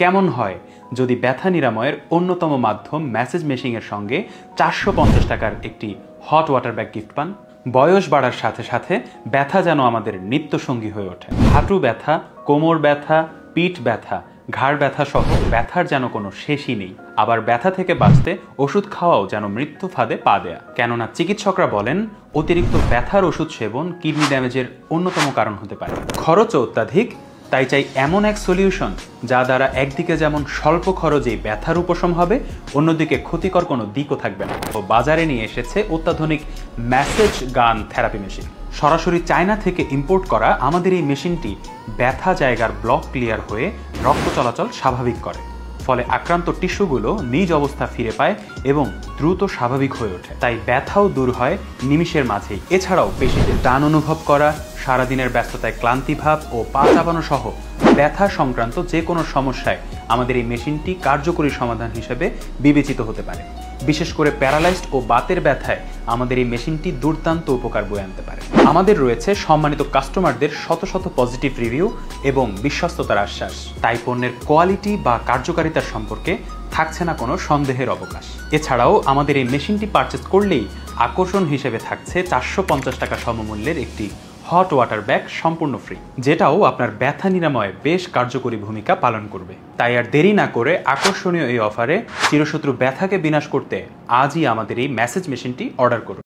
কেমন হয় যদি ব্যথা নিরাময়ের অন্যতম মাধ্যম ম্যাসেজ মেশিনের সঙ্গে 450 টাকার একটি হট ওয়াটার ব্যাগ গিফট পান? বয়স বাড়ার সাথে সাথে ব্যথা যেন আমাদের নিত্যসঙ্গী হয়ে ওঠে। হাঁটু ব্যথা, কোমর ব্যথা, পিঠ ব্যথা, ঘাড় ব্যথা সহ ব্যথার যেন কোনো শেষই নেই। আবার ব্যথা থেকে বাঁচতে ওষুধ খাওয়াও যেন মৃত্যু ফাঁদে পা দেয়া। কেননা চিকিৎসকরা বলেন অতিরিক্ত ব্যথার ওষুধ সেবন কিডনি ড্যামেজের অন্যতম কারণ হতে পারে। খরচও অত্যাধিক, তাই চাই এমন এক সলিউশন যা দ্বারা একদিকে যেমন স্বল্প খরচেই ব্যথার উপশম হবে, অন্যদিকে ক্ষতিকর কোনো দিকও থাকবে না। তো বাজারে নিয়ে এসেছে অত্যাধুনিক ম্যাসেজ গান থেরাপি মেশিন। সরাসরি চায়না থেকে ইম্পোর্ট করা আমাদের এই মেশিনটি ব্যথা জায়গার ব্লক ক্লিয়ার হয়ে রক্ত চলাচল স্বাভাবিক করে, ফলে আক্রান্ত টিস্যুগুলো নিজ অবস্থা ফিরে পায় এবং দ্রুত স্বাভাবিক হয়ে ওঠে। তাই ব্যথাও দূর হয় নিমিষের মাঝেই। এছাড়াও পেশিতে টান অনুভব করা, সারাদিনের ব্যস্ততায় ক্লান্তিভাব ও পা চাবানো সহ ব্যথা সংক্রান্ত যে কোনো সমস্যায় আমাদের এই মেশিনটি কার্যকরী সমাধান হিসেবে বিবেচিত হতে পারে। বিশেষ করে প্যারালাইজড ও বাতের ব্যথায় আমাদের এই মেশিনটি দুর্দান্ত উপকার বয়ে আনতে পারে। আমাদের রয়েছে সম্মানিত কাস্টমারদের শত শত পজিটিভ রিভিউ এবং বিশ্বস্ততার আশ্বাস। তাই পণ্যের কোয়ালিটি বা কার্যকারিতার সম্পর্কে থাকছে না কোনো সন্দেহের অবকাশ। এছাড়াও আমাদের এই মেশিনটি পারচেস করলেই আকর্ষণ হিসেবে থাকছে 450 টাকা সমমূল্যের একটি হট ওয়াটার ব্যাগ সম্পূর্ণ ফ্রি, যেটাও আপনার ব্যথা নিরাময়ে বেশ কার্যকরী ভূমিকা পালন করবে। তাই আর দেরি না করে আকর্ষণীয় এই অফারে চিরশত্রু ব্যথাকে বিনাশ করতে আজই আমাদের এই ম্যাসেজ মেশিনটি অর্ডার করুন।